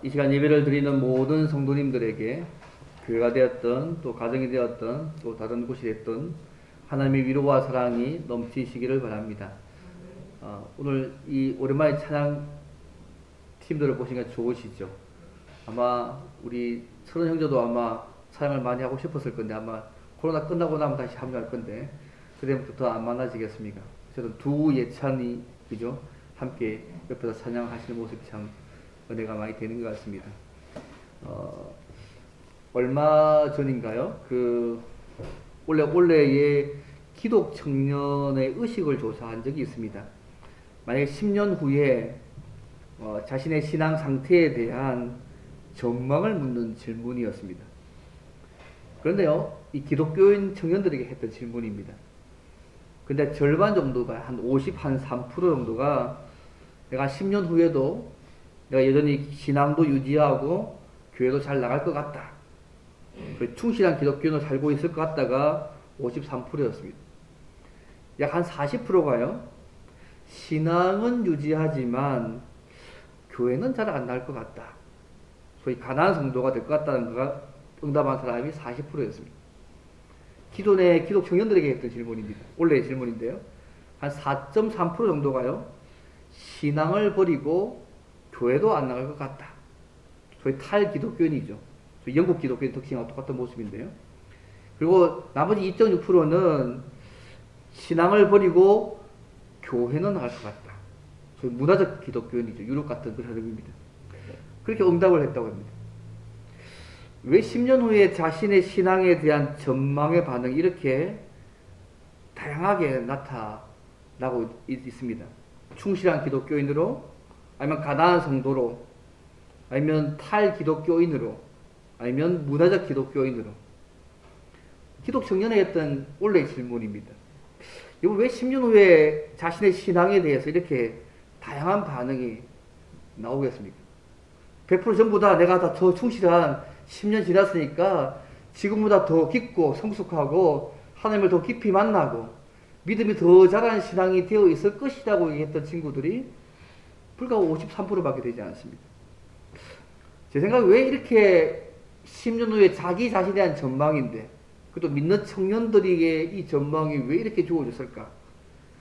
이 시간 예배를 드리는 모든 성도님들에게 교회가 되었던 또 가정이 되었던 또 다른 곳이 됐던 하나님의 위로와 사랑이 넘치시기를 바랍니다. 오늘 이 오랜만에 찬양 팀들을 보시니까 좋으시죠? 아마 우리 서른 형제도 아마 찬양을 많이 하고 싶었을 건데 아마 코로나 끝나고 나면 다시 합류할 건데 그때부터 안 만나지겠습니까? 저는 두 예찬이 그죠? 함께 옆에서 찬양하시는 모습이 참 은혜가 많이 되는 것 같습니다. 얼마 전인가요? 올해의 기독 청년의 의식을 조사한 적이 있습니다. 만약에 10년 후에 자신의 신앙 상태에 대한 전망을 묻는 질문이었습니다. 그런데요, 이 기독교인 청년들에게 했던 질문입니다. 근데 절반 정도가 한 3% 정도가 내가 10년 후에도 내가 여전히 신앙도 유지하고 교회도 잘 나갈 것 같다. 충실한 기독교인으로 살고 있을 것 같다가 53%였습니다. 약 한 40%가요. 신앙은 유지하지만 교회는 잘 안 나갈 것 같다. 소위 가난한 성도가 될 것 같다는 거가 응답한 사람이 40%였습니다. 기존의 기독 청년들에게 했던 질문입니다. 원래의 질문인데요. 한 4.3% 정도가요. 신앙을 버리고 교회도 안 나갈 것 같다. 소위 탈기독교인이죠. 영국 기독교인 특징과 똑같은 모습인데요. 그리고 나머지 2.6%는 신앙을 버리고 교회는 나갈 것 같다. 소위 문화적 기독교인이죠. 유럽 같은 그런 흐름입니다. 그렇게 응답을 했다고 합니다. 왜 10년 후에 자신의 신앙에 대한 전망의 반응이 이렇게 다양하게 나타나고 있습니다. 충실한 기독교인으로, 아니면 가난한 성도로, 아니면 탈기독교인으로, 아니면 문화적 기독교인으로. 기독 청년에 했던 원래의 질문입니다. 이거 왜 10년 후에 자신의 신앙에 대해서 이렇게 다양한 반응이 나오겠습니까? 100% 전부 다 내가 다 더 충실한 10년 지났으니까 지금보다 더 깊고 성숙하고 하나님을 더 깊이 만나고 믿음이 더 자라는 신앙이 되어 있을 것이라고 얘기했던 친구들이 불과 53%밖에 되지 않습니다. 제 생각에 왜 이렇게 10년 후에 자기 자신에 대한 전망인데 그것도 믿는 청년들에게 이 전망이 왜 이렇게 주어졌을까?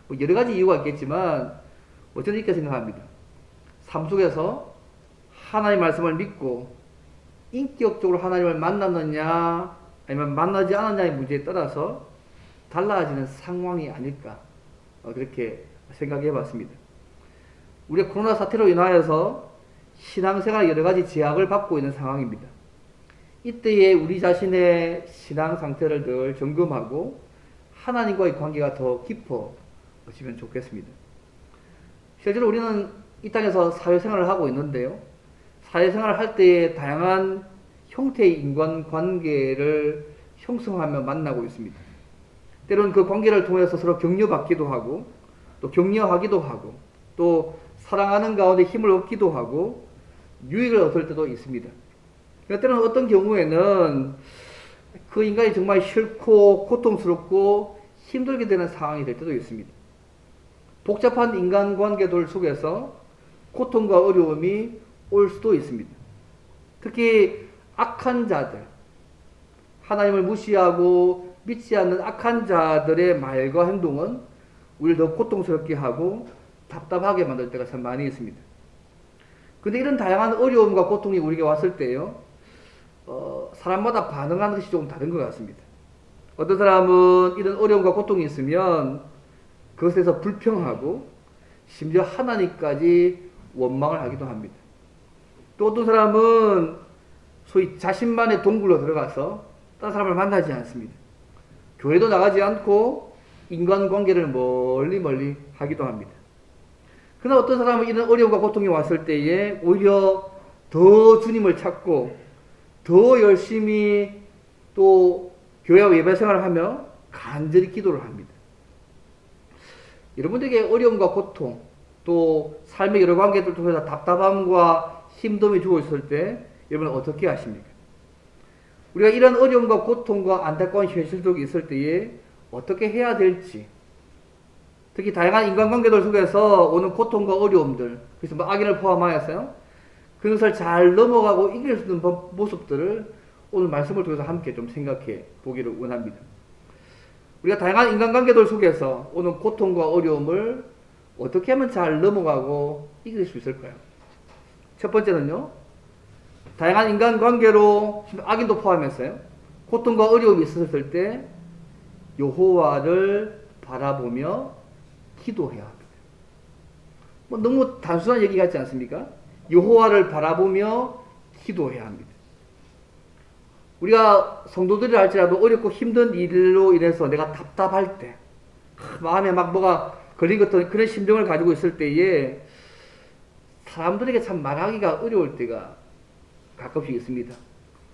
뭐 여러 가지 이유가 있겠지만 저는 이렇게 생각합니다. 삶 속에서 하나님의 말씀을 믿고 인격적으로 하나님을 만났느냐 아니면 만나지 않았냐의 문제에 따라서 달라지는 상황이 아닐까 그렇게 생각해 봤습니다. 우리가 코로나 사태로 인하여서 신앙생활 여러 가지 제약을 받고 있는 상황입니다. 이때에 우리 자신의 신앙 상태를 늘 점검하고 하나님과의 관계가 더 깊어지면 좋겠습니다. 실제로 우리는 이 땅에서 사회생활을 하고 있는데요. 사회생활을 할 때에 다양한 형태의 인간관계를 형성하며 만나고 있습니다. 때로는 그 관계를 통해서 서로 격려받기도 하고 또 격려하기도 하고 또 사랑하는 가운데 힘을 얻기도 하고 유익을 얻을 때도 있습니다. 때로는 어떤 경우에는 그 인간이 정말 싫고 고통스럽고 힘들게 되는 상황이 될 때도 있습니다. 복잡한 인간관계들 속에서 고통과 어려움이 올 수도 있습니다. 특히 악한 자들, 하나님을 무시하고 믿지 않는 악한 자들의 말과 행동은 우리를 더 고통스럽게 하고 답답하게 만들 때가 참 많이 있습니다. 그런데 이런 다양한 어려움과 고통이 우리에게 왔을 때요, 사람마다 반응하는 것이 조금 다른 것 같습니다. 어떤 사람은 이런 어려움과 고통이 있으면 그것에서 불평하고 심지어 하나님까지 원망을 하기도 합니다. 또 어떤 사람은 소위 자신만의 동굴로 들어가서 다른 사람을 만나지 않습니다. 교회도 나가지 않고 인간관계를 멀리 하기도 합니다. 그러나 어떤 사람은 이런 어려움과 고통이 왔을 때에 오히려 더 주님을 찾고 더 열심히 또 교회와 예배 생활을 하며 간절히 기도를 합니다. 여러분들에게 어려움과 고통 또 삶의 여러 관계들 통해서 답답함과 힘듦이 주어졌을 때 여러분은 어떻게 하십니까? 우리가 이런 어려움과 고통과 안타까운 현실들이 있을 때에 어떻게 해야 될지, 특히 다양한 인간관계들 속에서 오는 고통과 어려움들, 그래서 악인을 포함하여서요, 그것을 잘 넘어가고 이길 수 있는 모습들을 오늘 말씀을 통해서 함께 좀 생각해 보기를 원합니다. 우리가 다양한 인간관계들 속에서 오는 고통과 어려움을 어떻게 하면 잘 넘어가고 이길 수 있을까요? 첫 번째는요, 다양한 인간관계로 악인도 포함해서요, 고통과 어려움이 있었을 때 여호와를 바라보며 기도해야 합니다. 뭐 너무 단순한 얘기 같지 않습니까? 여호와를 바라보며 기도해야 합니다. 우리가 성도들이라 할지라도 어렵고 힘든 일로 인해서 내가 답답할 때, 마음에 막 뭐가 걸린 것 같은 그런 심정을 가지고 있을 때에 사람들에게 참 말하기가 어려울 때가 가끔씩 있습니다.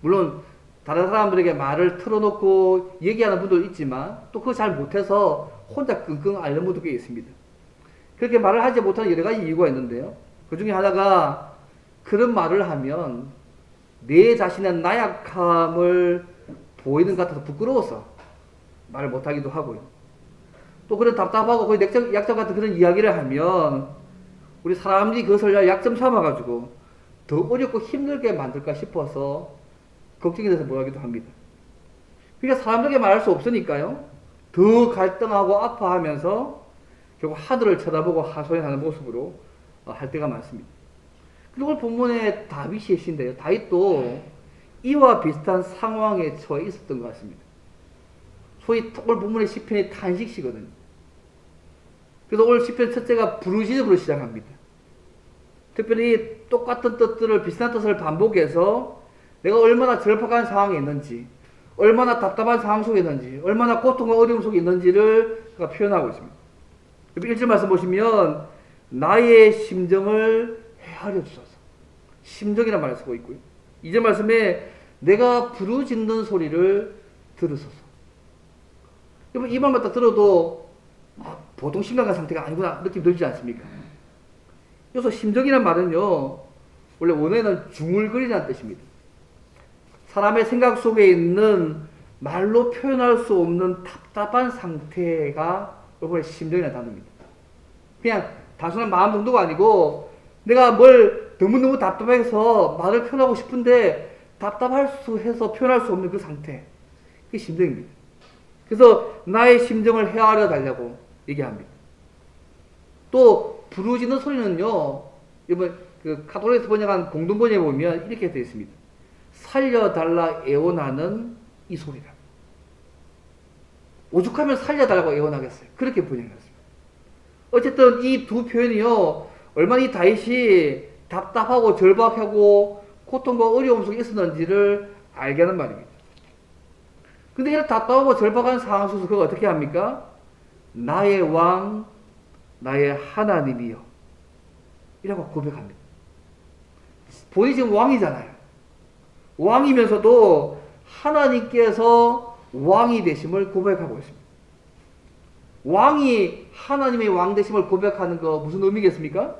물론 다른 사람들에게 말을 털어놓고 얘기하는 분도 있지만 또 그거 잘 못해서 혼자 끙끙 앓는 분도 꽤 있습니다. 그렇게 말을 하지 못하는 여러 가지 이유가 있는데요. 그 중에 하나가 그런 말을 하면 내 자신의 나약함을 보이는 것 같아서 부끄러워서 말을 못하기도 하고요. 또 그런 답답하고 거의 약점 같은 그런 이야기를 하면 우리 사람들이 그것을 약점 삼아가지고 더 어렵고 힘들게 만들까 싶어서 걱정이 돼서 뭐라기도 합니다. 그러니까 사람들에게 말할 수 없으니까요, 더 갈등하고 아파하면서 결국 하늘을 쳐다보고 하소연하는 모습으로 할 때가 많습니다. 그리고 오늘 본문에 다윗의 시인데요, 다윗도 이와 비슷한 상황에 처해 있었던 것 같습니다. 소위 오늘 본문의 시편이 탄식시거든요. 그래서 오늘 시편 첫째가 부르짖음으로 시작합니다. 특별히 똑같은 뜻들을, 비슷한 뜻을 반복해서 내가 얼마나 절박한 상황에 있는지, 얼마나 답답한 상황 속에 있는지, 얼마나 고통과 어려움 속에 있는지를 그가 표현하고 있습니다. 1절 말씀 보시면 나의 심정을 헤아려 주소서. 심정이라는 말을 쓰고 있고요. 2절 말씀에 내가 부르짖는 소리를 들으소서. 여러분 이 말만 딱 들어도 보통 심각한 상태가 아니구나 느낌 들지 않습니까? 여기서 심정이란 말은요, 원래 원어에는 중얼거리라는 뜻입니다. 사람의 생각 속에 있는 말로 표현할 수 없는 답답한 상태가 여러분의 심정이라는 단어입니다. 그냥 단순한 마음 정도가 아니고 내가 뭘 너무너무 답답해서 말을 표현하고 싶은데 답답해서 표현할 수 없는 그 상태, 그게 심정입니다. 그래서 나의 심정을 헤아려 달라고 얘기합니다. 또 부르짖는 소리는요, 이번 그 카톨릭에서 번역한 공동번역에 보면 이렇게 되어 있습니다. 살려달라 애원하는 이 소리다. 오죽하면 살려달라고 애원하겠어요. 그렇게 번역했습니다. 어쨌든 이 두 표현이요, 얼마나 이 다윗이 답답하고 절박하고 고통과 어려움 속에 있었는지를 알게 하는 말입니다. 근데 이런 답답하고 절박한 상황 속에서 그가 어떻게 합니까? 나의 왕, 나의 하나님이여 이라고 고백합니다. 본인이 지금 왕이잖아요. 왕이면서도 하나님께서 왕이 되심을 고백하고 있습니다. 왕이 하나님의 왕 되심을 고백하는 거 무슨 의미겠습니까?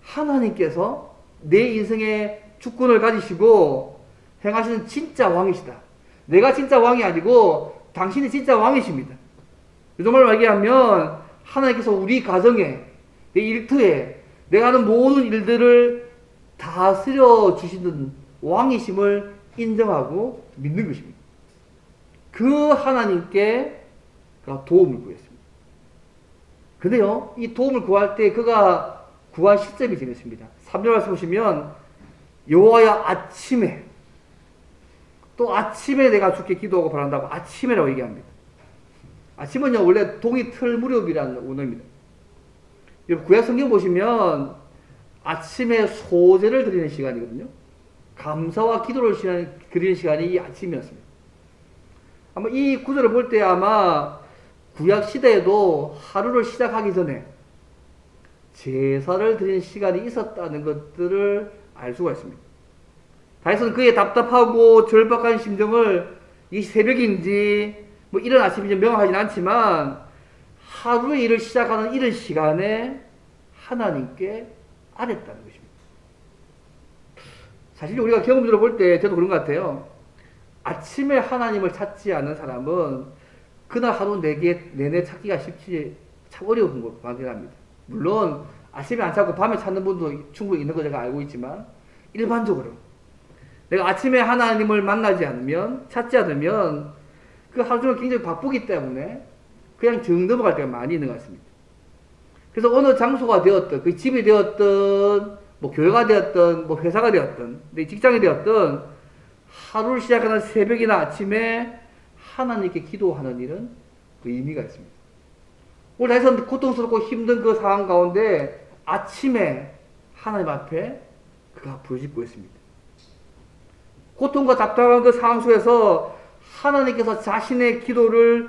하나님께서 내 인생의 주권을 가지시고 행하시는 진짜 왕이시다. 내가 진짜 왕이 아니고 당신이 진짜 왕이십니다. 정말 얘기하면 하나님께서 우리 가정에, 내 일터에, 내가 하는 모든 일들을 다스려 주시는 왕이심을 인정하고 믿는 것입니다. 그 하나님께 그가 도움을 구했습니다. 근데요, 이 도움을 구할 때 그가 구한 시점이 재밌습니다. 3절 말씀 보시면 여호와야 아침에, 또 아침에 내가 주께 기도하고 바란다고 아침에라고 얘기합니다. 아침은요 원래 동이 틀 무렵이라는 언어입니다. 구약 성경 보시면 아침에 소제를 드리는 시간이거든요. 감사와 기도를 드리는 시간이 이 아침이었습니다. 아마 이 구절을 볼 때 아마 구약 시대에도 하루를 시작하기 전에 제사를 드리는 시간이 있었다는 것들을 알 수가 있습니다. 다윗은 그의 답답하고 절박한 심정을 이 새벽인지 뭐 이른 아침인지 명확하진 않지만 하루의 일을 시작하는 이런 시간에 하나님께 아랬다는 것입니다. 사실 우리가 경험적으로 볼 때 저도 그런 것 같아요. 아침에 하나님을 찾지 않는 사람은 그날 하루 내내 찾기가 쉽지 참 어려운 걸 발견합니다. 물론 아침에 안 찾고 밤에 찾는 분도 충분히 있는 거 제가 알고 있지만 일반적으로 내가 아침에 하나님을 만나지 않으면 찾지 않으면 그 하루 종일 굉장히 바쁘기 때문에 그냥 정 넘어갈 때가 많이 있는 것 같습니다. 그래서 어느 장소가 되었든 그 집이 되었든 뭐 교회가 되었든 뭐 회사가 되었든 내 직장이 되었든 하루를 시작하는 새벽이나 아침에 하나님께 기도하는 일은 그 의미가 있습니다. 오늘 다해서 고통스럽고 힘든 그 상황 가운데 아침에 하나님 앞에 그가 부르짖고 있습니다. 고통과 답답한 그 상황 속에서 하나님께서 자신의 기도를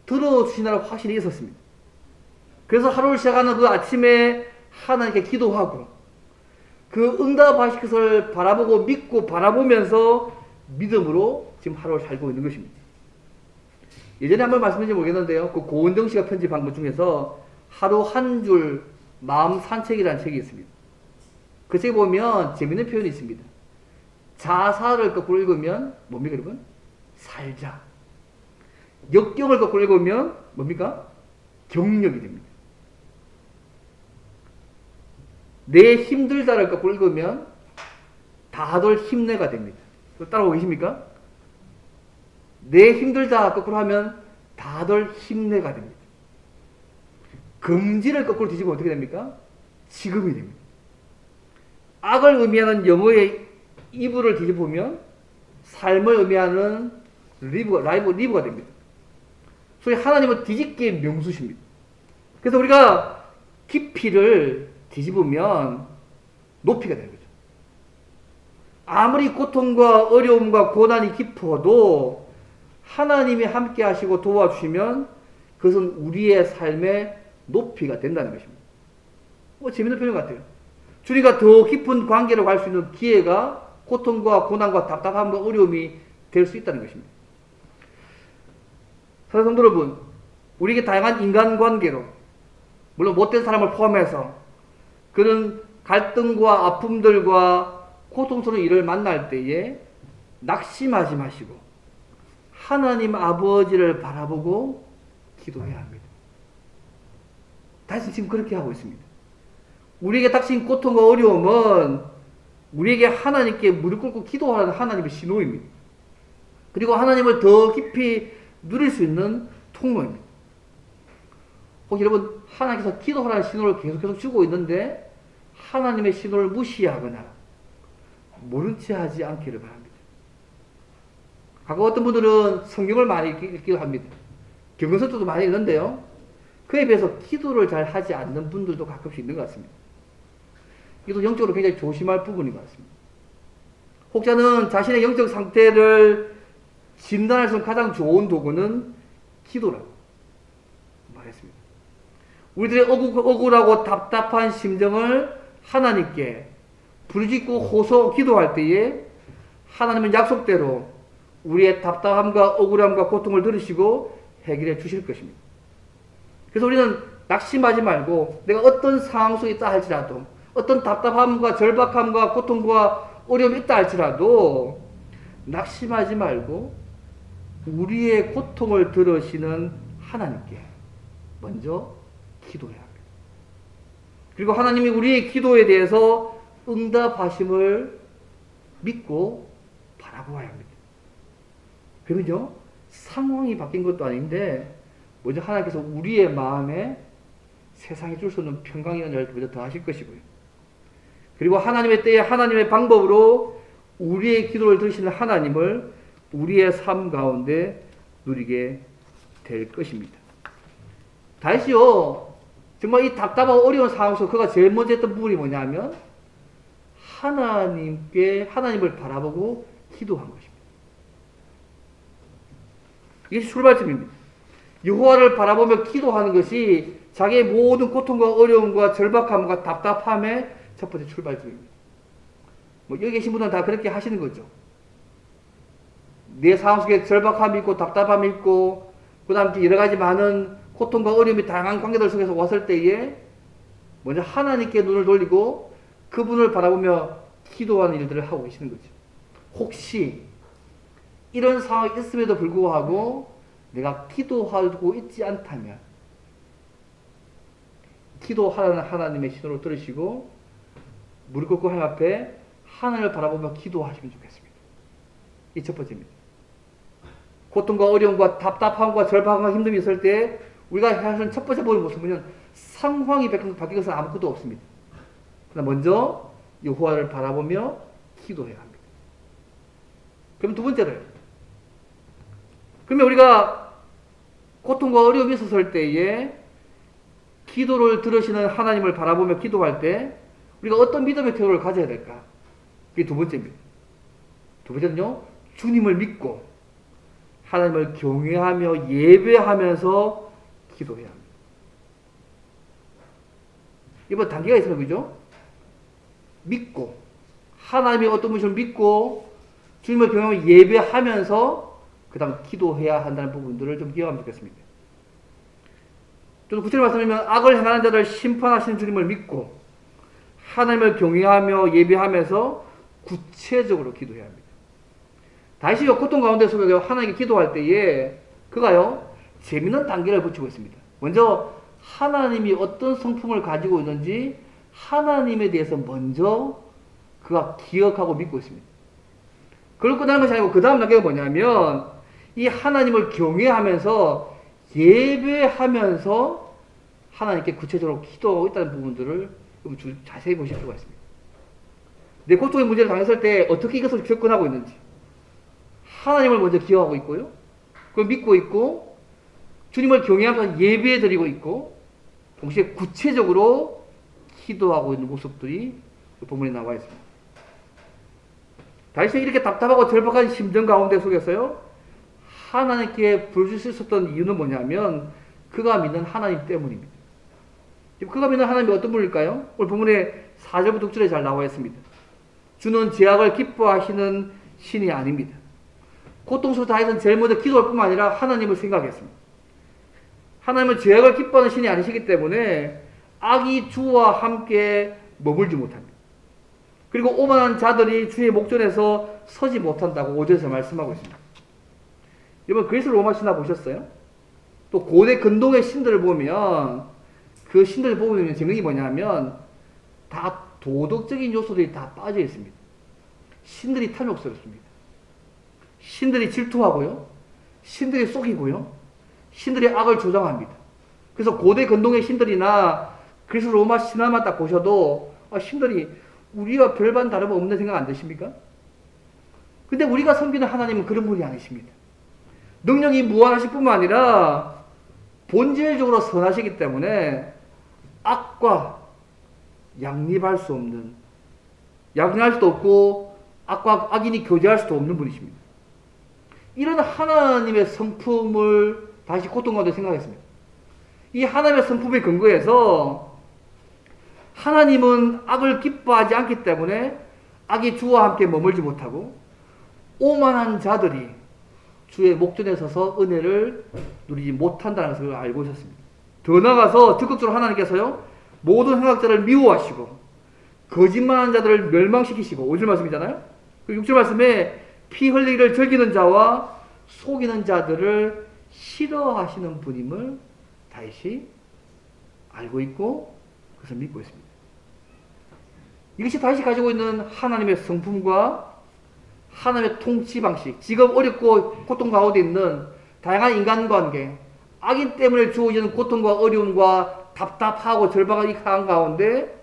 들어주시나라 확신이 있었습니다. 그래서 하루를 시작하는 그 아침에 하나님께 기도하고 그 응답하실 것을 바라보고 믿고 바라보면서 믿음으로 지금 하루를 살고 있는 것입니다. 예전에 한번 말씀드린지 모르겠는데요. 그 고은정 씨가 편집한 것 중에서 하루 한 줄 마음 산책이라는 책이 있습니다. 그 책에 보면 재밌는 표현이 있습니다. 자사를 거꾸로 읽으면 뭡니까 여러분? 살자. 역경을 거꾸로 읽으면 뭡니까? 경력이 됩니다. 내 힘들다를 거꾸로 읽으면 다들 힘내가 됩니다. 따라오고 계십니까? 내 힘들다 거꾸로 하면 다들 힘내가 됩니다. 금지를 거꾸로 뒤집으면 어떻게 됩니까? 지금이 됩니다. 악을 의미하는 영어의 이브를 뒤집으면 삶을 의미하는 리브가 됩니다. 소위 하나님은 뒤집기의 명수십니다. 그래서 우리가 깊이를 뒤집으면 높이가 되는 거죠. 아무리 고통과 어려움과 고난이 깊어도 하나님이 함께 하시고 도와주시면 그것은 우리의 삶의 높이가 된다는 것입니다. 재밌는 표현 같아요. 주님과 더 깊은 관계로 갈 수 있는 기회가 고통과 고난과 답답함과 어려움이 될 수 있다는 것입니다. 사랑하는 성도 여러분, 우리에게 다양한 인간관계로 물론 못된 사람을 포함해서 그런 갈등과 아픔들과 고통스러운 일을 만날 때에 낙심하지 마시고 하나님 아버지를 바라보고 기도해야 합니다. 다시 지금 그렇게 하고 있습니다. 우리에게 닥친 고통과 어려움은 우리에게 하나님께 무릎 꿇고 기도하는 하나님의 신호입니다. 그리고 하나님을 더 깊이 누릴 수 있는 통로입니다. 혹시 여러분 하나님께서 기도하라는 신호를 계속 주고 있는데 하나님의 신호를 무시하거나 모른 채 하지 않기를 바랍니다. 과거 어떤 분들은 성경을 많이 읽기도 합니다. 경건서도 많이 읽는데요. 그에 비해서 기도를 잘 하지 않는 분들도 가끔씩 있는 것 같습니다. 이것도 영적으로 굉장히 조심할 부분인 것 같습니다. 혹자는 자신의 영적 상태를 진단할 수 있는 가장 좋은 도구는 기도라고 말했습니다. 우리들의 억울하고 답답한 심정을 하나님께 부르짖고 호소 기도할 때에 하나님은 약속대로 우리의 답답함과 억울함과 고통을 들으시고 해결해 주실 것입니다. 그래서 우리는 낙심하지 말고 내가 어떤 상황 속에 있다 할지라도 어떤 답답함과 절박함과 고통과 어려움이 있다 할지라도 낙심하지 말고 우리의 고통을 들으시는 하나님께 먼저 기도해야 합니다. 그리고 하나님이 우리의 기도에 대해서 응답하심을 믿고 바라보아야 합니다. 그러면요, 상황이 바뀐 것도 아닌데 먼저 하나님께서 우리의 마음에 세상에 줄 수 없는 평강이라는 자를 먼저 더하실 것이고요. 그리고 하나님의 때에 하나님의 방법으로 우리의 기도를 들으시는 하나님을 우리의 삶 가운데 누리게 될 것입니다. 다시요, 정말 이 답답하고 어려운 상황 속에서 그가 제일 먼저 했던 부분이 뭐냐면 하나님을 바라보고 기도한 것입니다. 이게 출발점입니다. 여호와를 바라보며 기도하는 것이 자기의 모든 고통과 어려움과 절박함과 답답함의 첫 번째 출발점입니다. 여기 계신 분들은 다 그렇게 하시는 거죠. 내 상황 속에 절박함이 있고 답답함이 있고 그 다음 여러 가지 많은 고통과 어려움이 다양한 관계들 속에서 왔을 때에 먼저 하나님께 눈을 돌리고 그분을 바라보며 기도하는 일들을 하고 계시는 거죠. 혹시 이런 상황이 있음에도 불구하고 내가 기도하고 있지 않다면 기도하라는 하나님의 신호를 들으시고 무릎 꿇고 하나님 앞에 하늘을 바라보며 기도하시면 좋겠습니다. 이 첫 번째입니다. 고통과 어려움과 답답함과 절박함과 힘듦이 있을 때 우리가 해야 하는 첫 번째 보는 모습은 상황이 바뀐 것은 아무것도 없습니다. 그러나 먼저 여호와를 바라보며 기도해야 합니다. 그럼 두 번째로요. 그러면 우리가 고통과 어려움이 있었을 때에 기도를 들으시는 하나님을 바라보며 기도할 때 우리가 어떤 믿음의 태도를 가져야 될까? 그게 두 번째입니다. 두 번째는요, 주님을 믿고 하나님을 경외하며 예배하면서 기도해야 합니다. 이번 단계가 있어요, 그죠? 믿고, 하나님의 어떤 분이심을 믿고, 주님을 경외하며 예배하면서, 그 다음 기도해야 한다는 부분들을 좀 기억하면 좋겠습니다. 좀 구체적으로 말씀드리면, 악을 행하는 자를 심판하시는 주님을 믿고, 하나님을 경외하며 예배하면서 구체적으로 기도해야 합니다. 다윗이 고통 가운데 속에서 하나님께 기도할 때에, 그가요, 재미있는 단계를 붙이고 있습니다. 먼저, 하나님이 어떤 성품을 가지고 있는지 하나님에 대해서 먼저 그가 기억하고 믿고 있습니다. 그걸 끝나는 것이 아니고 그 다음 단계가 뭐냐면 이 하나님을 경외하면서 예배하면서 하나님께 구체적으로 기도하고 있다는 부분들을 좀 자세히 보실 필요가 있습니다. 내 고통의 문제를 당했을 때 어떻게 이것을 접근하고 있는지 하나님을 먼저 기억하고 있고요. 그걸 믿고 있고 주님을 경외하면서 예배해드리고 있고 동시에 구체적으로 기도하고 있는 모습들이 본문에 나와 있습니다. 다윗이 이렇게 답답하고 절박한 심정 가운데 속에서요 하나님께 부르실 수 있었던 이유는 뭐냐면 그가 믿는 하나님 때문입니다. 그가 믿는 하나님이 어떤 분일까요? 오늘 본문에 4절부터 6절에 잘 나와 있습니다. 주는 죄악을 기뻐하시는 신이 아닙니다. 고통스러운 다윗은 제일 먼저 기도할 뿐만 아니라 하나님을 생각했습니다. 하나님은 죄악을 기뻐하는 신이 아니시기 때문에 악이 주와 함께 머물지 못합니다. 그리고 오만한 자들이 주의 목전에서 서지 못한다고 5절에서 말씀하고 있습니다. 여러분 그리스 로마 신화 보셨어요? 또 고대 근동의 신들을 보면 그 신들을 보면 증명이 뭐냐면 다 도덕적인 요소들이 다 빠져 있습니다. 신들이 탐욕스럽습니다. 신들이 질투하고요. 신들이 속이고요. 신들이 악을 조장합니다. 그래서 고대 근동의 신들이나 그리스 로마 신화만 딱 보셔도 신들이 우리와 별반 다름없는 생각 안 드십니까? 근데 우리가 섬기는 하나님은 그런 분이 아니십니다. 능력이 무한하실 뿐만 아니라 본질적으로 선하시기 때문에 악과 양립할 수 없는, 양립할 수도 없고 악과 악인이 교제할 수도 없는 분이십니다. 이런 하나님의 성품을 다시 고통 가운데 생각했습니다. 이 하나님의 성품에 근거해서 하나님은 악을 기뻐하지 않기 때문에 악이 주와 함께 머물지 못하고 오만한 자들이 주의 목전에 서서 은혜를 누리지 못한다는 것을 알고 있었습니다. 더 나아가서 적극적으로 하나님께서요 모든 행악자를 미워하시고 거짓말하는 자들을 멸망시키시고 5절 말씀이잖아요. 그 6절 말씀에 피 흘리기를 즐기는 자와 속이는 자들을 싫어하시는 분임을 다윗이 알고 있고 그것을 믿고 있습니다. 이것이 다윗이 가지고 있는 하나님의 성품과 하나님의 통치 방식, 지금 어렵고 고통 가운데 있는 다양한 인간관계, 악인 때문에 주어지는 고통과 어려움과 답답하고 절박한 이 상황 가운데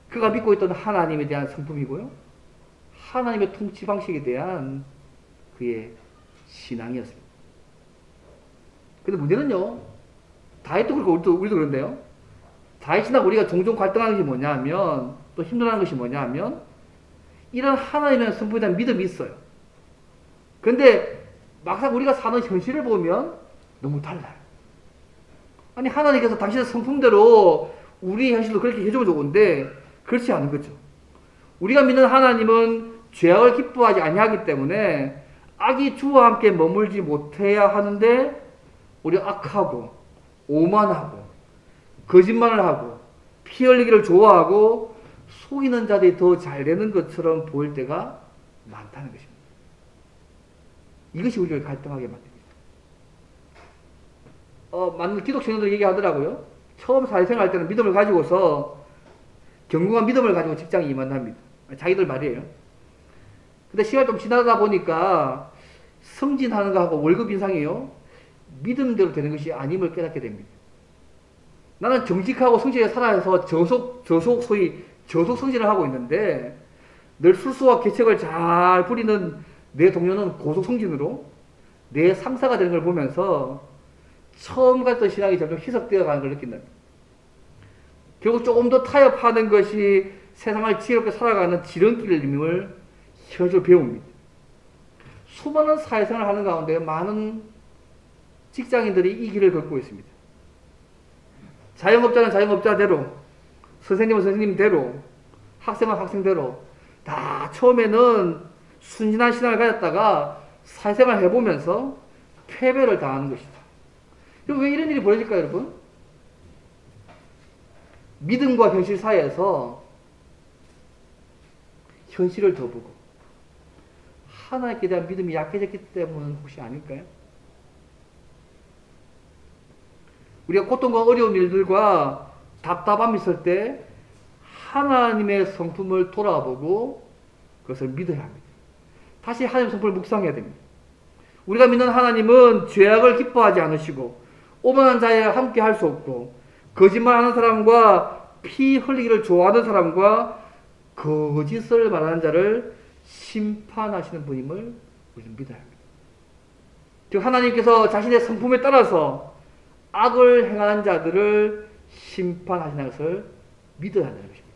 그가 믿고 있던 하나님에 대한 성품이고요. 하나님의 통치 방식에 대한 그의 신앙이었습니다. 근데 문제는요, 다윗도 그렇고 우리도 그런데요. 다윗이나 우리가 종종 갈등하는 것이 뭐냐 하면, 또 힘들어하는 것이 뭐냐 하면, 이런 하나님의 성품에 대한 믿음이 있어요. 그런데 막상 우리가 사는 현실을 보면 너무 달라요. 아니, 하나님께서 당신의 성품대로 우리 현실도 그렇게 해주면 좋은데, 그렇지 않은 거죠. 우리가 믿는 하나님은 죄악을 기뻐하지 아니하기 때문에 악이 주와 함께 머물지 못해야 하는데, 우리가 악하고 오만하고 거짓말을 하고 피 흘리기를 좋아하고 속이는 자들이 더 잘 되는 것처럼 보일 때가 많다는 것입니다. 이것이 우리를 갈등하게 만듭니다. 많은 기독 청년들이 얘기하더라고요. 처음 사회생활 할 때는 믿음을 가지고서 견고한 믿음을 가지고 직장에 임한답니다. 자기들 말이에요. 근데 시간이 좀 지나다 보니까 승진하는 거하고 월급 인상이요, 믿음대로 되는 것이 아님을 깨닫게 됩니다. 나는 정직하고 성실하게 살아서 소위 저속 승진을 하고 있는데 늘 술수와 계책을 잘 부리는 내 동료는 고속 승진으로 내 상사가 되는 걸 보면서 처음 갔던 신앙이 점점 희석되어 가는 걸 느낀다. 결국 조금 더 타협하는 것이 세상을 지혜롭게 살아가는 지름길임을 현실로 배웁니다. 수많은 사회생활을 하는 가운데 많은 직장인들이 이 길을 걷고 있습니다. 자영업자는 자영업자대로, 선생님은 선생님대로, 학생은 학생대로 다 처음에는 순진한 신앙을 가졌다가 사회생활을 해보면서 패배를 당하는 것이죠. 왜 이런 일이 벌어질까요, 여러분? 믿음과 현실 사이에서 현실을 더 보고 하나님께 대한 믿음이 약해졌기 때문은 혹시 아닐까요? 우리가 고통과 어려운 일들과 답답함이 있을 때 하나님의 성품을 돌아보고 그것을 믿어야 합니다. 다시 하나님의 성품을 묵상해야 됩니다. 우리가 믿는 하나님은 죄악을 기뻐하지 않으시고 오만한 자와 함께 할 수 없고 거짓말하는 사람과 피 흘리기를 좋아하는 사람과 거짓을 말하는 자를 심판하시는 분임을 우리는 믿어야 합니다. 즉 하나님께서 자신의 성품에 따라서 악을 행하는 자들을 심판하시는 것을 믿어야 한다는 것입니다.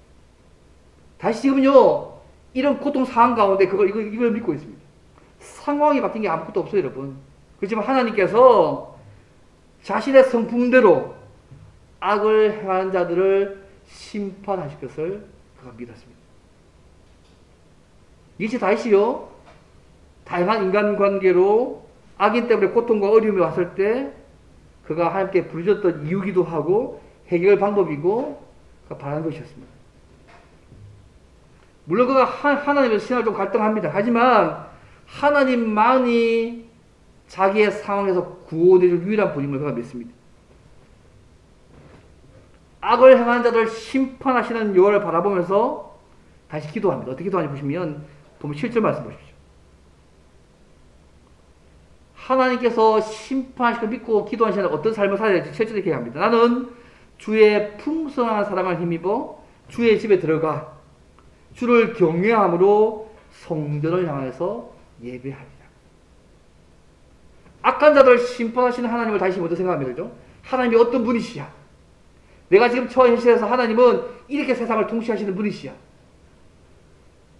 다시 지금요, 이런 고통 상황 가운데 이걸 믿고 있습니다. 상황이 바뀐 게 아무것도 없어요, 여러분. 그렇지만 하나님께서 자신의 성품대로 악을 행하는 자들을 심판하실 것을 그가 믿었습니다. 이것이 다시요, 다양한 인간관계로 악인 때문에 고통과 어려움이 왔을 때 그가 하나님께 부르짖었던 이유기도 하고 해결 방법이고 그가 바라는 것이었습니다. 물론 그가 하나님의 신앙을 좀 갈등합니다. 하지만 하나님만이 자기의 상황에서 구원해줄 유일한 분임을 그가 믿습니다. 악을 행하는 자들을 심판하시는 여호와를 바라보면서 다시 기도합니다. 어떻게 기도하는지 보시면 7절 말씀 보십시오. 하나님께서 심판하실 걸 믿고 기도하시는 어떤 삶을 살아야 될지 7절에 이렇게 합니다. 나는 주의 풍성한 사랑을 힘입어 주의 집에 들어가 주를 경외함으로 성전을 향해서 예배하리라. 악한 자들을 심판하시는 하나님을 다시 먼저 생각하면 되죠. 하나님이 어떤 분이시야? 내가 지금 처한 현실에서 하나님은 이렇게 세상을 통치하시는 분이시야.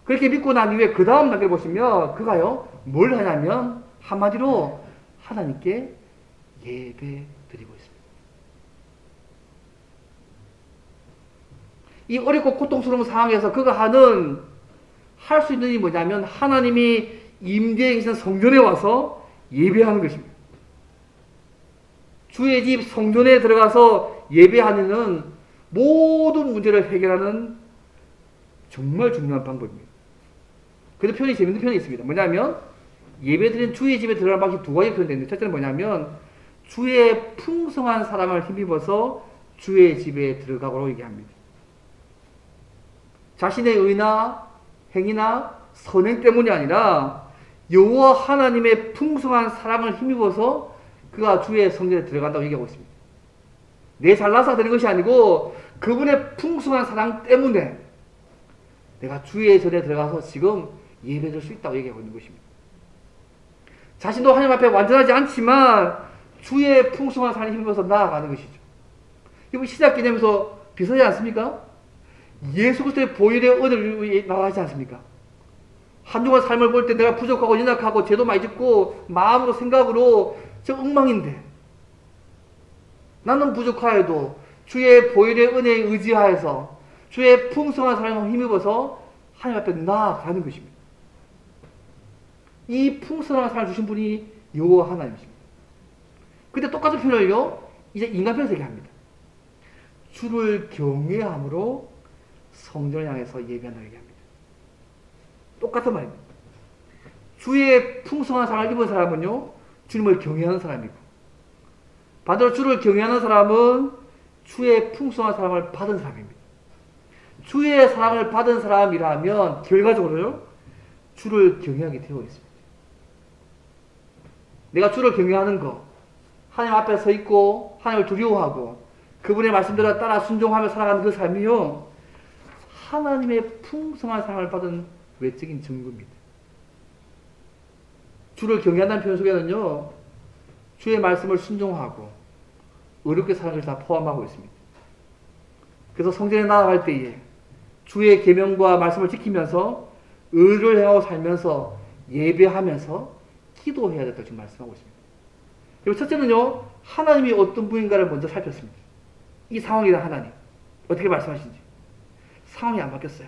그렇게 믿고 난 이후에 그 다음 단계를 보시면 그가요, 뭘 하냐면 한마디로 하나님께 예배 드리고 있습니다. 이 어렵고 고통스러운 상황에서 그가 할 수 있는 일이 뭐냐면 하나님이 임재해 계시는 성전에 와서 예배하는 것입니다. 주의 집 성전에 들어가서 예배하는 모든 문제를 해결하는 정말 중요한 방법입니다. 그런데 재밌는 표현이 있습니다. 뭐냐면 예배드린 주의 집에 들어가는 방식이 두 가지 표현되어 있는데, 첫째는 뭐냐면 주의 풍성한 사랑을 힘입어서 주의 집에 들어가고 얘기합니다. 자신의 의나 행위나 선행 때문이 아니라 여호와 하나님의 풍성한 사랑을 힘입어서 그가 주의 성전에 들어간다고 얘기하고 있습니다. 내 잘나서 되는 것이 아니고 그분의 풍성한 사랑 때문에 내가 주의 전에 들어가서 지금 예배드릴 수 있다고 얘기하고 있는 것입니다. 자신도 하나님 앞에 완전하지 않지만 주의 풍성한 사랑을 힘입어서 나아가는 것이죠. 이거 시작 기념에서 비슷하지 않습니까? 예수 그리스도의 보혈의 은혜를 나가지 않습니까? 한 주간 삶을 볼 때 내가 부족하고 연약하고 죄도 많이 짓고 마음으로 생각으로 저 엉망인데 나는 부족하여도 주의 보혈의 은혜에 의지하여서 주의 풍성한 사랑을 힘입어서 하나님 앞에 나아가는 것입니다. 이 풍성한 사랑을 주신 분이 여호와 하나님이십니다. 근데 똑같은 표현을요, 이제 인간편에서 얘기합니다. 주를 경외함으로 성전을 향해서 예배한다고 얘기합니다. 똑같은 말입니다. 주의 풍성한 사랑을 입은 사람은요, 주님을 경외하는 사람이고, 반대로 주를 경외하는 사람은 주의 풍성한 사랑을 받은 사람입니다. 주의 사랑을 받은 사람이라면 결과적으로요, 주를 경외하게 되어 있습니다. 내가 주를 경외하는 거, 하나님 앞에 서 있고 하나님을 두려워하고 그분의 말씀대로 따라 순종하며 살아가는 그 삶이요, 하나님의 풍성한 사랑을 받은 외적인 증거입니다. 주를 경외한다는 표현 속에는요, 주의 말씀을 순종하고 의롭게 사는 것을 다 포함하고 있습니다. 그래서 성전에 나아갈 때에 주의 계명과 말씀을 지키면서 의를 행하고 살면서 예배하면서 기도해야 된다고 지금 말씀하고 있습니다. 그리고 첫째는요, 하나님이 어떤 분인가를 먼저 살폈습니다. 이 상황이다 하나님 어떻게 말씀하시는지. 상황이 안 바뀌었어요.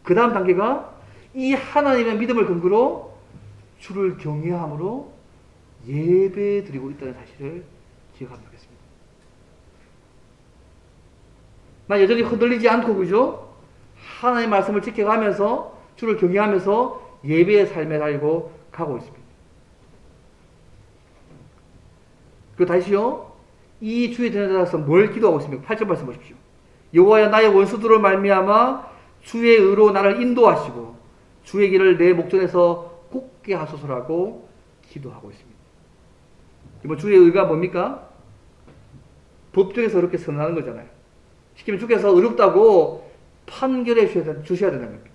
그 다음 단계가 이 하나님의 믿음을 근거로 주를 경외함으로 예배 드리고 있다는 사실을 기억하면 되겠습니다. 나 여전히 흔들리지 않고, 그죠? 하나님의 말씀을 지켜가면서 주를 경외하면서 예배의 삶에 살고 가고 있습니다. 그리고 다시요, 이 주의 전에 따라서 뭘 기도하고 있습니까? 8절 말씀 보십시오. 여호와여, 나의 원수들을 말미암아 주의 의로 나를 인도하시고 주의 길을 내 목전에서 곱게 하소서라고 기도하고 있습니다. 이번 주의 의가 뭡니까? 법정에서 어렵게 선언하는 거잖아요. 시키면 주께서 어렵다고 판결해 주셔야 된다는 겁니다.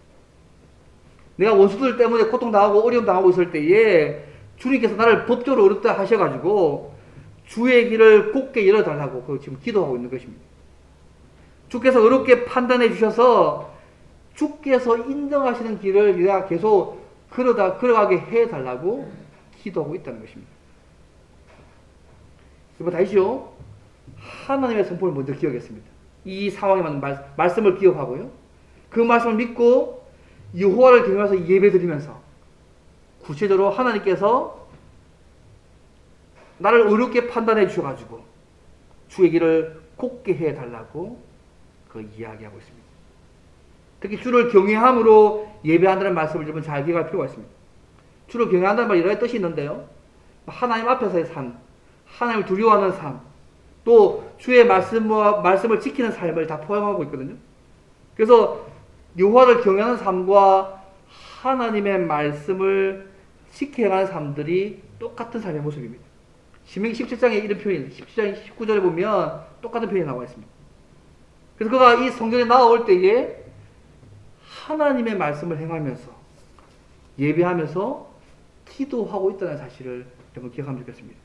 내가 원수들 때문에 고통당하고 어려움 당하고 있을 때에 주님께서 나를 법적으로 어렵다 하셔가지고 주의 길을 곱게 열어달라고 지금 기도하고 있는 것입니다. 주께서 어렵게 판단해 주셔서 주께서 인정하시는 길을 내가 계속 걸어가게 해달라고 기도하고 있다는 것입니다. 이번 다시요, 하나님의 선포를 먼저 기억했습니다. 이 상황에 맞는 말씀을 기억하고요, 그 말씀을 믿고 여호와를 경외하면서 예배드리면서 구체적으로 하나님께서 나를 의롭게 판단해 주셔가지고 주의 길을 곱게 해달라고 그 이야기하고 있습니다. 특히 주를 경외함으로 예배한다는 말씀을 좀 잘 기억할 필요가 있습니다. 주를 경외한다는 말 여러 가지 뜻이 있는데요, 하나님 앞에서의 삶, 하나님을 두려워하는 삶, 또 주의 말씀을 지키는 삶을 다 포함하고 있거든요. 그래서 여호와를 경외하는 삶과 하나님의 말씀을 지켜가는 삶들이 똑같은 삶의 모습입니다. 신명기 17장에 이런 표현, 17장 19절에 보면 똑같은 표현이 나와 있습니다. 그래서 그가 이 성전에 나올 때에 하나님의 말씀을 행하면서 예배하면서 기도하고 있다는 사실을 여러분 기억하면 좋겠습니다.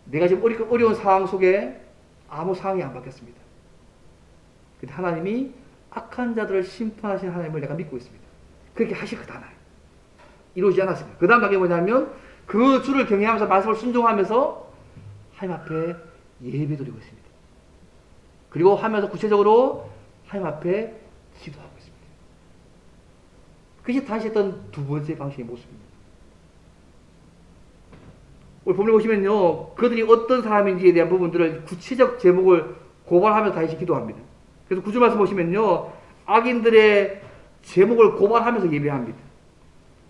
내가 지금 어려운 상황 속에 아무 상황이 안 바뀌었습니다. 근데 하나님이 악한 자들을 심판하시는 하나님을 내가 믿고 있습니다. 그렇게 하실 것 하나요. 이루어지지 않았습니다. 그 다음 단계 뭐냐면 그 주를 경외하면서 말씀을 순종하면서 하나님 앞에 예배드리고 있습니다. 그리고 하면서 구체적으로 하나님 앞에 기도하고 있습니다. 그것이 다시 했던 두 번째 방식의 모습입니다. 오늘 본문을 보시면요, 그들이 어떤 사람인지에 대한 부분들을 구체적 제목을 고발하면서 다시 기도합니다. 그래서 구절 말씀 보시면요, 악인들의 제목을 고발하면서 예배합니다.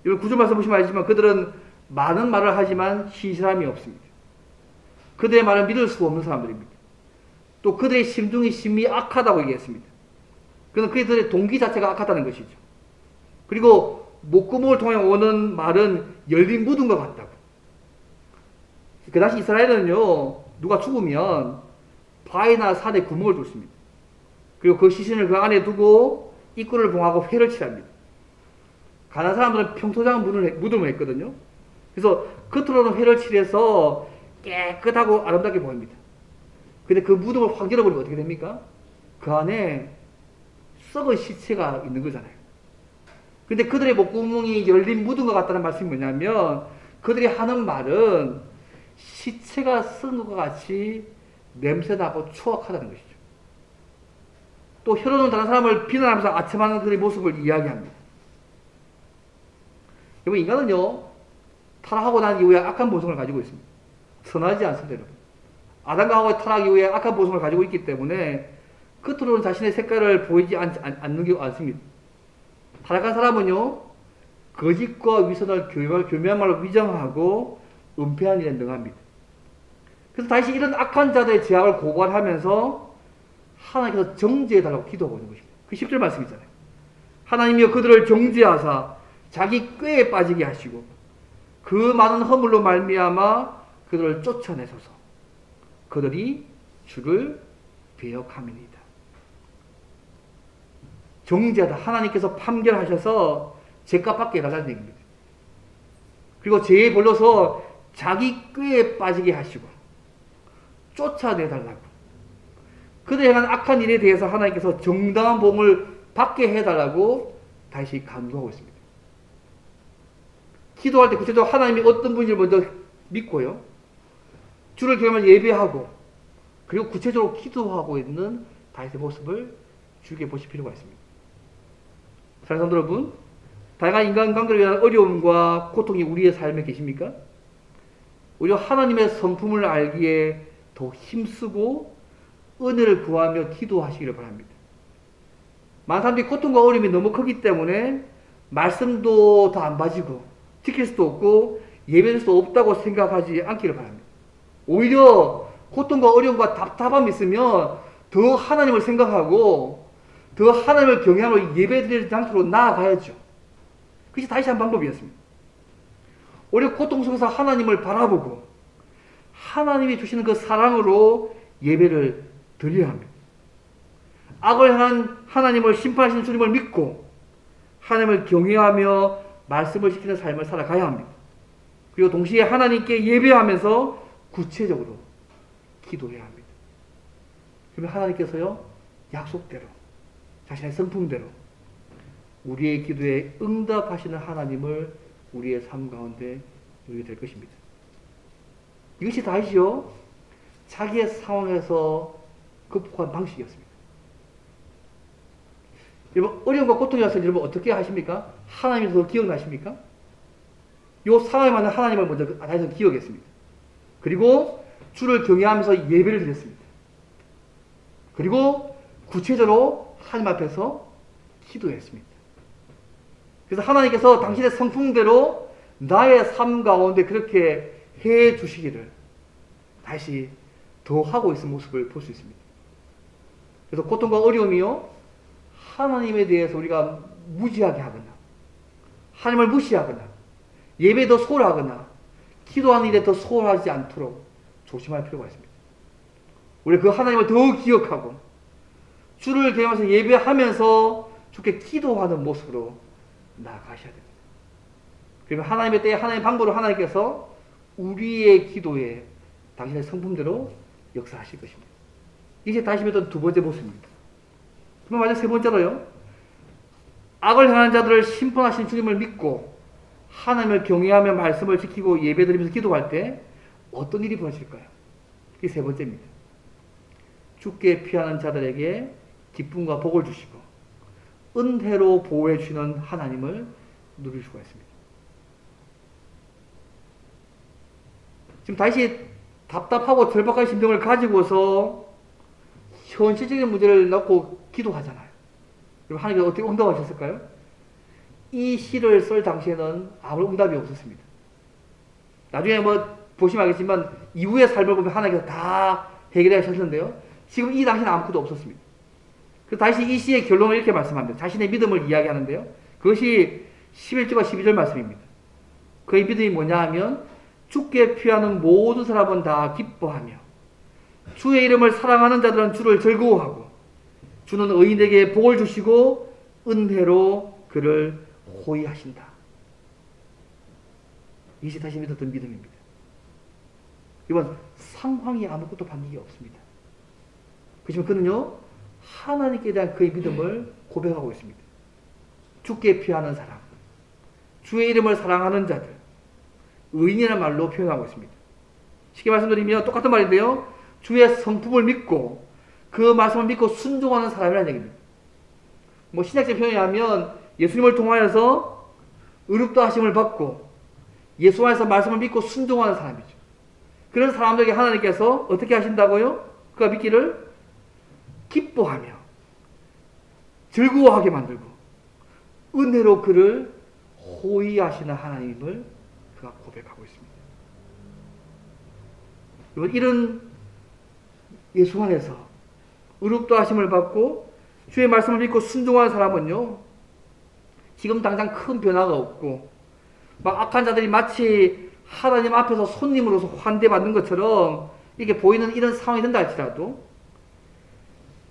이번 구절 말씀 보시면 알지만 그들은 많은 말을 하지만 신실함이 없습니다. 그들의 말을 믿을 수가 없는 사람들입니다. 또 그들의 심중이 악하다고 얘기했습니다. 그는 그들의 동기 자체가 악하다는 것이죠. 그리고 목구멍을 통해 오는 말은 열린 무덤과 같다고. 그 당시 이스라엘은요, 누가 죽으면 바위나 산에 구멍을 뚫습니다. 그리고 그 시신을 그 안에 두고 입구를 봉하고 회를 칠합니다. 가난한 사람들은 평토장 무덤을 했거든요. 그래서 겉으로는 회를 칠해서 깨끗하고 아름답게 보입니다. 근데 그 무덤을 확 열어버리면 어떻게 됩니까? 그 안에 썩은 시체가 있는 거잖아요. 근데 그들의 목구멍이 열린 무덤과 같다는 말씀이 뭐냐면 그들이 하는 말은 시체가 썩은 것과 같이 냄새나고 추악하다는 것이죠. 또 혀로는 다른 사람을 비난하면서 아첨하는 그들의 모습을 이야기합니다. 여러분, 인간은요, 타락하고 난 이후에 악한 본성을 가지고 있습니다. 선하지 않습니다, 여러분. 아담과 하와의 타락 이후에 악한 본성을 가지고 있기 때문에 겉으로는 자신의 색깔을 보이지 않는 게 않습니다. 타락한 사람은요, 거짓과 위선을 교묘한 말로 위장하고 은폐하는 일에 능합니다. 그래서 다시 이런 악한 자들의 죄악을 고발하면서 하나님께서 정죄해달라고 기도하고 있는 것입니다. 그 10절 말씀이잖아요. 하나님이여 그들을 정죄하사 자기 꾀에 빠지게 하시고 그 많은 허물로 말미암아 그들을 쫓아내소서. 그들이 주를 배역함이니이다. 정죄하다. 하나님께서 판결하셔서 죄값 받게 해달라는 얘기입니다. 그리고 죄에 벌려서 자기 꾀에 빠지게 하시고 쫓아내달라고. 그들에 향한 악한 일에 대해서 하나님께서 정당한 보응을 받게 해달라고 다시 간구하고 있습니다. 기도할 때 구체적으로 하나님이 어떤 분인지 먼저 믿고요. 주를 경외하면서 예배하고 그리고 구체적으로 기도하고 있는 다윗의 모습을 주께 보실 필요가 있습니다. 사랑하는 성도 여러분, 다양한 인간관계를 위한 어려움과 고통이 우리의 삶에 계십니까? 오히려 하나님의 성품을 알기에 더 힘쓰고 은혜를 구하며 기도하시기를 바랍니다. 많은 사람들이 고통과 어려움이 너무 크기 때문에 말씀도 더 안 봐지고 지킬 수도 없고 예배할 수도 없다고 생각하지 않기를 바랍니다. 오히려 고통과 어려움과 답답함이 있으면 더 하나님을 생각하고 더 하나님을 경외하며 예배드리는 장소로 나아가야죠. 그것이 다시 한 방법이었습니다. 오히려 고통 속에서 하나님을 바라보고 하나님이 주시는 그 사랑으로 예배를 드려야 합니다. 악을 향한 하나님을 심판하시는 주님을 믿고 하나님을 경외하며 말씀을 지키는 삶을 살아가야 합니다. 그리고 동시에 하나님께 예배하면서 구체적으로 기도해야 합니다. 그러면 하나님께서요 약속대로 자신의 성품대로 우리의 기도에 응답하시는 하나님을 우리의 삶 가운데 누리게 될 것입니다. 이것이 다윗이요 자기의 상황에서 극복한 방식이었습니다. 여러분 어려움과 고통이 왔을 때 여러분 어떻게 하십니까? 하나님께서 기억나십니까? 이 상황에 맞는 하나님을 먼저 다윗은 기억했습니다. 그리고 주를 경외하면서 예배를 드렸습니다. 그리고 구체적으로 하나님 앞에서 기도했습니다. 그래서 하나님께서 당신의 성품대로 나의 삶 가운데 그렇게 해 주시기를 다시 더 하고 있는 모습을 볼 수 있습니다. 그래서 고통과 어려움이요 하나님에 대해서 우리가 무지하게 하거나 하나님을 무시하거나 예배에 더 소홀하거나 기도하는 일에 더 소홀하지 않도록 조심할 필요가 있습니다. 우리 그 하나님을 더 기억하고 주를 경외하면서 예배하면서 주께 기도하는 모습으로 나아가셔야 됩니다. 그러면 하나님의 때에 하나님의 방법으로 하나님께서 우리의 기도에 당신의 성품대로 역사하실 것입니다. 이제 다시 맺은 두 번째 모습입니다. 그럼 마지막 세 번째로요. 악을 행하는 자들을 심판하신 주님을 믿고 하나님을 경외하며 말씀을 지키고 예배드리면서 기도할 때 어떤 일이 벌어질까요? 이게 세 번째입니다. 주께 피하는 자들에게 기쁨과 복을 주시고 은혜로 보호해 주시는 하나님을 누릴 수가 있습니다. 지금 다시 답답하고 절박한 심정을 가지고서 현실적인 문제를 놓고 기도하잖아요. 그럼 하나님께서 어떻게 응답하셨을까요? 이 시를 쓸 당시에는 아무런 응답이 없었습니다. 나중에 뭐 보시면 알겠지만 이후의 삶을 보면 하나님께서 다 해결해 하셨는데요. 지금 이 당시에는 아무것도 없었습니다. 그래서 다시 이 시의 결론을 이렇게 말씀합니다. 자신의 믿음을 이야기하는데요. 그것이 11절과 12절 말씀입니다. 그의 믿음이 뭐냐 하면 주께 피하는 모든 사람은 다 기뻐하며 주의 이름을 사랑하는 자들은 주를 즐거워하고 주는 의인에게 복을 주시고 은혜로 그를 호위하신다. 이것이 다시 믿었던 믿음입니다. 이번 상황이 아무것도 반응이 없습니다. 그렇지만 그는요 하나님께 대한 그의 믿음을 고백하고 있습니다. 주께 피하는 사람, 주의 이름을 사랑하는 자들, 의인이라는 말로 표현하고 있습니다. 쉽게 말씀드리면 똑같은 말인데요. 주의 성품을 믿고 그 말씀을 믿고 순종하는 사람이라는 얘기입니다. 뭐 신약적 표현에 하면 예수님을 통하여서 의롭다 하심을 받고 예수 안에서 말씀을 믿고 순종하는 사람이죠. 그런 사람들에게 하나님께서 어떻게 하신다고요? 그가 믿기를 기뻐하며 즐거워하게 만들고 은혜로 그를 호위하시는 하나님을 그가 고백하고 있습니다. 이런 예수 안에서 의롭다 하심을 받고 주의 말씀을 믿고 순종하는 사람은요, 지금 당장 큰 변화가 없고 막 악한 자들이 마치 하나님 앞에서 손님으로서 환대받는 것처럼 이렇게 보이는 이런 상황이 된다 할지라도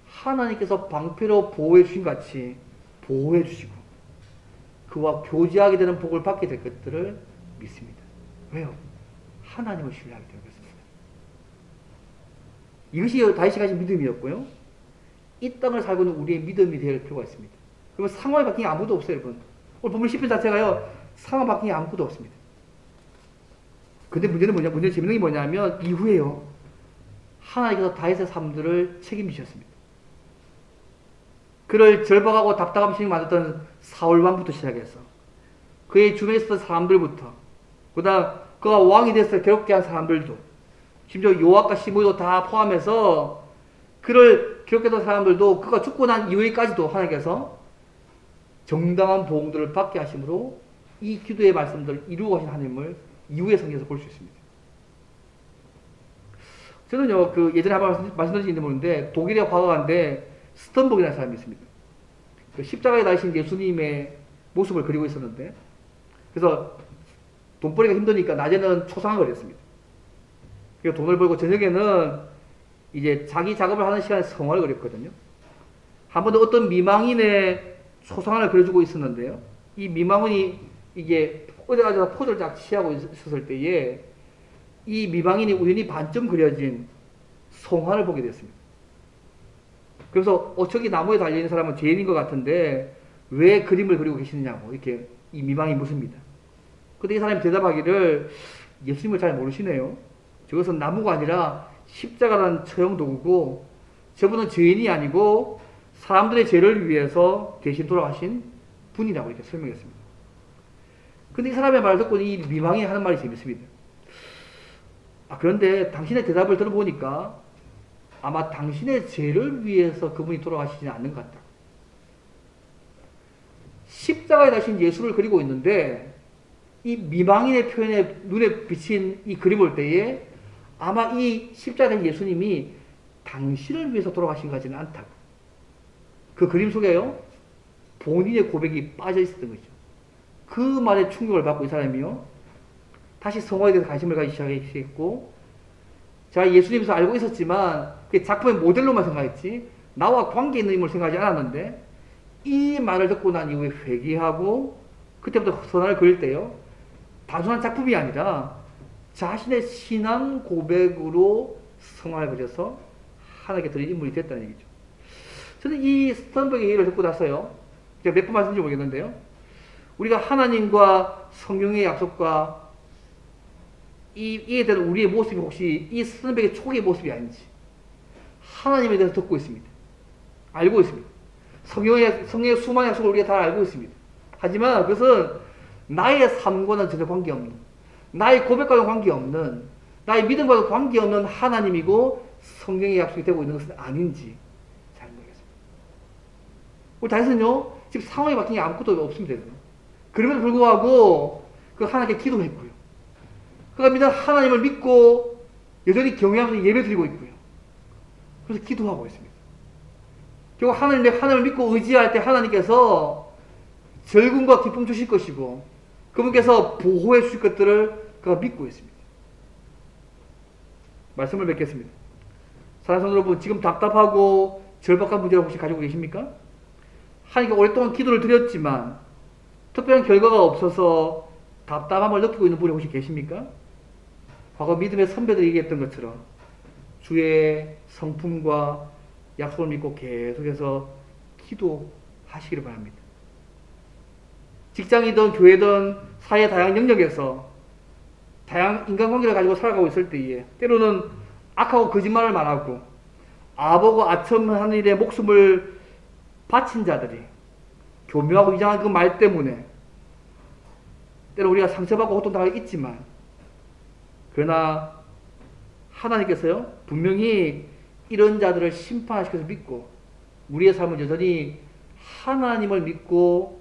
하나님께서 방패로 보호해 주신 같이 보호해 주시고 그와 교제하게 되는 복을 받게 될 것들을 믿습니다. 왜요? 하나님을 신뢰하기 때문에 그렇습니다. 이것이 다윗이 가진 믿음이었고요. 이 땅을 살고 있는 우리의 믿음이 될 필요가 있습니다. 그러면 상황이 바뀐 게 아무도 없어요, 여러분. 오늘 본문 10편 자체가요, 상황 바뀐 게 아무것도 없습니다. 근데 문제는 뭐냐, 문제 재밌는 게 뭐냐면, 이후에요, 하나님께서 다윗의 삶들을 책임지셨습니다. 그를 절박하고 답답함씩 만들었던 사울왕부터 시작해서, 그의 주변에 있었던 사람들부터, 그 다음, 그가 왕이 돼서 괴롭게 한 사람들도, 심지어 요압과 시므이도 다 포함해서, 그를 괴롭게 했던 사람들도 그가 죽고 난 이후에까지도 하나님께서 정당한 보응들을 받게 하심으로 이 기도의 말씀들을 이루어 가신 하나님을 이후의 성경에서 볼 수 있습니다. 저는요, 예전에 한번 말씀드린 지 모르는데, 독일의 화가인데, 스턴복이라는 사람이 있습니다. 십자가에 달리신 예수님의 모습을 그리고 있었는데, 그래서 돈벌이가 힘드니까 낮에는 초상을 그렸습니다. 그래서 돈을 벌고 저녁에는 이제 자기 작업을 하는 시간에 성화를 그렸거든요. 한 번도 어떤 미망인의 초상을 그려주고 있었는데요. 이 미망인이 이게 어디 가서 포즈를 쫙 취하고 있었을 때에 이 미망인이 우연히 반쯤 그려진 성화를 보게 됐습니다. 그래서 저기 나무에 달려있는 사람은 죄인인 것 같은데 왜 그림을 그리고 계시느냐고 이렇게 이 미망인이 묻습니다. 근데 이 사람이 대답하기를 예수님을 잘 모르시네요. 저것은 나무가 아니라 십자가라는 처형 도구고 저분은 죄인이 아니고 사람들의 죄를 위해서 대신 돌아가신 분이라고 이렇게 설명했습니다. 근데 이 사람의 말을 듣고 이 미망이 하는 말이 재밌습니다. 그런데 당신의 대답을 들어보니까 아마 당신의 죄를 위해서 그분이 돌아가시지는 않는 것 같다. 십자가에 달린 예수를 그리고 있는데 이 미망인의 표현에 눈에 비친 이 그림 볼 때에 아마 이 십자가에 달린 예수님이 당신을 위해서 돌아가신 것 같지는 않다고. 그 그림 속에요, 본인의 고백이 빠져 있었던 거죠. 그 말에 충격을 받고 이 사람이요, 다시 성화에 대해서 관심을 가지기 시작했고, 제가 예수님에서 알고 있었지만, 그 작품의 모델로만 생각했지, 나와 관계 있는 인물을 생각하지 않았는데, 이 말을 듣고 난 이후에 회개하고, 그때부터 선화를 그릴 때요, 단순한 작품이 아니라, 자신의 신앙 고백으로 성화를 그려서 하나님께 드린 인물이 됐다는 얘기죠. 저는 이 스턴버그의 얘기를 듣고 나서요, 제가 몇 번 말씀드린지 모르겠는데요, 우리가 하나님과 성경의 약속과 이에 대한 우리의 모습이 혹시 이 스턴버그의 초기의 모습이 아닌지 하나님에 대해서 듣고 있습니다. 알고 있습니다. 성경의 수많은 약속을 우리가 다 알고 있습니다. 하지만 그것은 나의 삶과는 전혀 관계없는, 나의 고백과는 관계없는, 나의 믿음과는 관계없는 하나님이고 성경의 약속이 되고 있는 것은 아닌지 잘 모르겠습니다. 우리 다윗은요, 지금 상황이 바뀐 게 아무것도 없습니다. 그럼에도 불구하고 그 하나님께 기도했고요. 그가 믿는 하나님을 믿고 여전히 경외하면서 예배드리고 있고요. 그래서 기도하고 있습니다. 결국 하나님을 믿고 의지할 때 하나님께서 절군과 기쁨 주실 것이고 그분께서 보호해 주실 것들을 그가 믿고 있습니다. 말씀을 맺겠습니다. 사랑하는 성도 여러분, 지금 답답하고 절박한 문제를 혹시 가지고 계십니까? 하나님께 오랫동안 기도를 드렸지만 특별한 결과가 없어서 답답함을 느끼고 있는 분이 혹시 계십니까? 과거 믿음의 선배들이 얘기했던 것처럼 주의 성품과 약속을 믿고 계속해서 기도하시기를 바랍니다. 직장이든 교회든 사회 다양한 영역에서 다양한 인간관계를 가지고 살아가고 있을 때에 때로는 악하고 거짓말을 말하고 아보고 아첨하는 일에 목숨을 바친 자들이 교묘하고 이상한 그 말 때문에 때로 우리가 상처받고 고통당하고 있지만 그러나 하나님께서요 분명히 이런 자들을 심판하실 것을 믿고 우리의 삶은 여전히 하나님을 믿고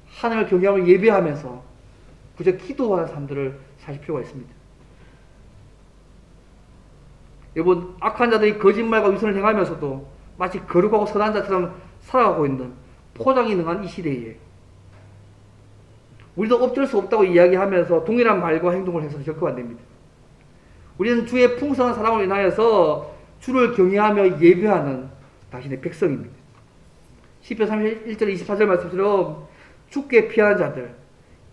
하나님을 경외하며 예배하면서 그저 기도하는 삶들을 사실 필요가 있습니다. 여러분, 악한 자들이 거짓말과 위선을 행하면서도 마치 거룩하고 선한 자처럼 살아가고 있는 포장이 능한 이 시대에 우리도 어쩔 수 없다고 이야기하면서 동일한 말과 행동을 해서 적극 안 됩니다. 우리는 주의 풍성한 사랑으로 인하여서 주를 경외하며 예배하는 당신의 백성입니다. 시편 31절 24절 말씀처럼 주께 피하는 자들,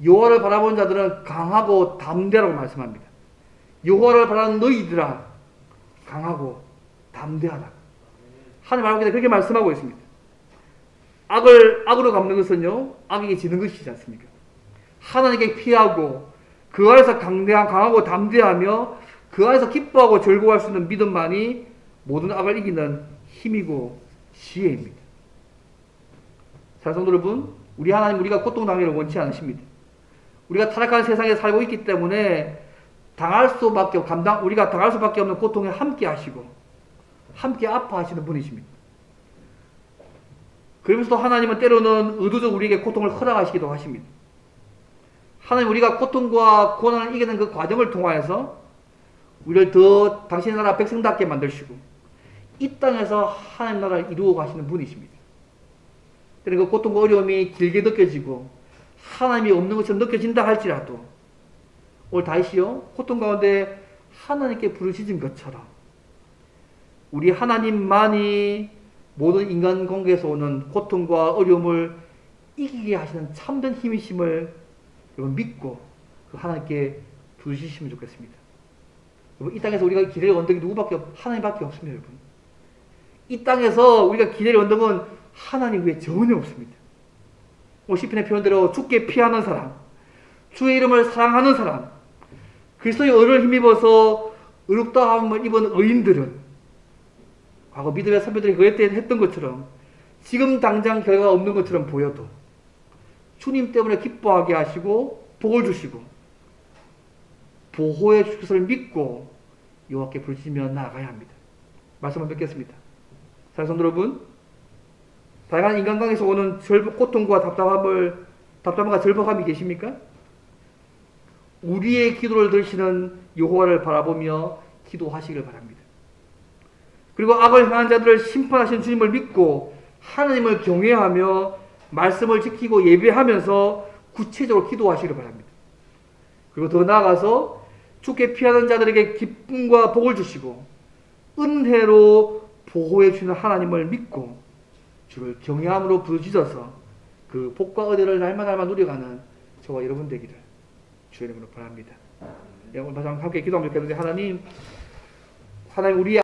여호와를 바라보는 자들은 강하고 담대하라고 말씀합니다. 여호와를 바라는 너희들아 강하고 담대하라. 하나님 말씀에 그렇게 말씀하고 있습니다. 악을 악으로 갚는 것은요, 악에게 지는 것이지 않습니까? 하나님께 피하고 그 안에서 강하고 담대하며 그 안에서 기뻐하고 즐거워할 수 있는 믿음만이 모든 악을 이기는 힘이고 지혜입니다. 사랑하는 성도 여러분, 우리 하나님 우리가 고통당하기를 원치 않으십니다. 우리가 타락한 세상에 살고 있기 때문에 우리가 당할 수밖에 없는 고통에 함께 하시고 함께 아파하시는 분이십니다. 그러면서도 하나님은 때로는 의도적으로 우리에게 고통을 허락하시기도 하십니다. 하나님 우리가 고통과 고난을 이기는 그 과정을 통하여서 우리를 더 당신의 나라 백성답게 만드시고 이 땅에서 하나님 나라를 이루어 가시는 분이십니다. 때로는 그 고통과 어려움이 길게 느껴지고 하나님이 없는 것처럼 느껴진다 할지라도 오늘 다시요 고통 가운데 하나님께 부르짖은 것처럼 우리 하나님만이 모든 인간관계에서 오는 고통과 어려움을 이기게 하시는 참된 힘이심을 여러분 믿고 그 하나님께 부르짖으시면 좋겠습니다. 여러분, 이 땅에서 우리가 기댈 언덕이 하나님밖에 없습니다. 여러분, 이 땅에서 우리가 기댈 언덕은 하나님 외에 전혀 없습니다. 시편의 표현대로 주께 피하는 사람, 주의 이름을 사랑하는 사람, 그리스도의 의를 힘입어서 의롭다함을 입은 의인들은 과거 믿음의 선배들이 그때 했던 것처럼 지금 당장 결과가 없는 것처럼 보여도 주님 때문에 기뻐하게 하시고 복을 주시고 보호해 주실 것을 믿고 여호와께 부르짖으며 나아가야 합니다. 말씀을 뵙겠습니다. 사랑하는 성도 여러분, 다양한 인간관계에서 오는 고통과 답답함과 절박함이 계십니까? 우리의 기도를 들으시는 여호와를 바라보며 기도하시길 바랍니다. 그리고 악을 행한 자들을 심판하시는 주님을 믿고 하나님을 경외하며 말씀을 지키고 예배하면서 구체적으로 기도하시길 바랍니다. 그리고 더 나아가서 주께 피하는 자들에게 기쁨과 복을 주시고 은혜로 보호해 주시는 하나님을 믿고 주를 경외함으로 부르짖어서 그 복과 은혜를 날마다 누려가는 저와 여러분 되기를 주의 이름으로 바랍니다. 오늘 다시 함께 기도하면 좋겠는데 하나님 우리의